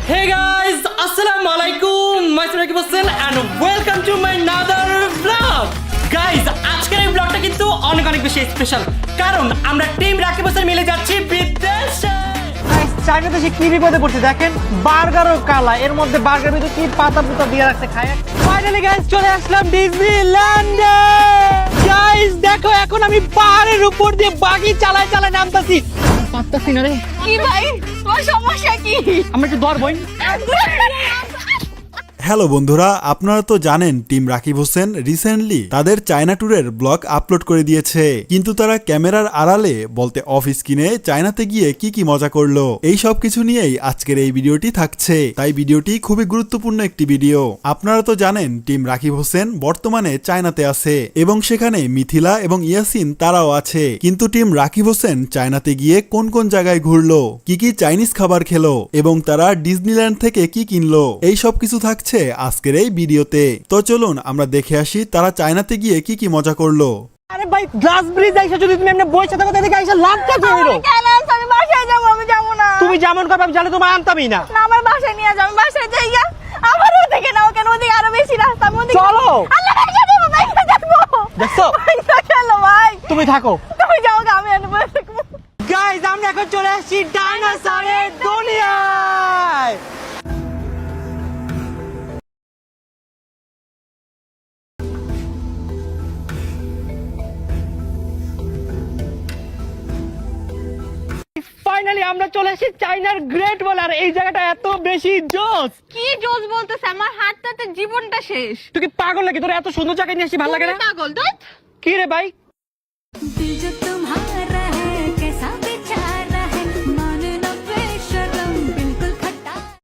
Hey guys, assalamu alaikum. Myself Rakib Hossain and welcome to my another vlog. Guys, আজকের এই ব্লগটা কিন্তু অনেক বেশি স্পেশাল কারণ আমরা টিম রাকিব হোসেন মিলে যাচ্ছি বিদেশে। গাইস, চাইনা দেশে কি বিপদে পড়ছে দেখেন, বার্গার ও কালা, এর মধ্যে বার্গার ভিতরে কি পাতা পুতা দিয়ে রাখছে খায়। ফাইনালি গাইস চলে আসলাম ডিজনিল্যান্ডে। গাইস দেখো, এখন আমি পাহাড়ের উপর দিয়ে বাগি চালায় নামতাছি। পারতাছি না রে। কি ভাই, তোমার সমস্যা কি? আমরা একটু ধরবই। হ্যালো বন্ধুরা, আপনারা তো জানেন টিম রাকিব হোসেন রিসেন্টলি তাদের চায়না ট্যুরের ব্লগ আপলোড করে দিয়েছে, কিন্তু তারা ক্যামেরার আড়ালে বলতে অফ স্ক্রিনে চায়নাতে গিয়ে কি মজা করলো এই সব কিছু নিয়েই আজকের এই ভিডিওটি থাকছে। তাই ভিডিওটি খুবই গুরুত্বপূর্ণ একটি ভিডিও। আপনারা তো জানেন টিম রাকিব হোসেন বর্তমানে চায়নাতে আছে এবং সেখানে মিথিলা এবং ইয়াসিন তারাও আছে, কিন্তু টিম রাকিব হোসেন চায়নাতে গিয়ে কোন জায়গায় ঘুরলো, কি চাইনিজ খাবার খেলো এবং তারা ডিজনিল্যান্ড থেকে কি কিনলো, এই সব কিছু থাকছে আজকের এই ভিডিওতে। তো চলুন আমরা দেখে আসি তারা চায়নাতে গিয়ে কি মজা করলো। আরে ভাই, গ্লাস ব্রিজ আইসা যদি তুমি এমনি বইসা থাকো তাহলে আইসা লাভটা কি হলো? কেন আমি বাসায় যাবো, আমি যাবো না। তুমি যেমন করবে আমি জানি, তোমার আনতামই না। না, আমার বাসায় নিয়ে যাও, আমি বাসায় যাই গা। আমার ওদিকে নাও কেন, ওদিকে আরো বেশি রাস্তা। আমি ওদিকে চলো। আল্লাহ ভাইয়া দেবো, ভাইয়া যাবো। দেখছো? ভাইয়া চলো ভাই, তুমি থাকো। তুমি যাও গা, আমি এনে বসে থাকবো। গাইস, আমরা এখন চলে আসছি ডাইনোসরের দুনিয়ায়। ফাইনালি আমরা চলে এসেছি চায়নার গ্রেট ওয়াল। আর এই জায়গাটা এত বেশি জোস। কি জোস বলতেছে, আমার হাতটাতে জীবনটা শেষ। তুই কি পাগল নাকি? তোর এত সুন্দর জায়গায় নিয়ে আসছি, ভালো লাগে না? পাগল তো। কি রে ভাই? দিল जो तुम्हारा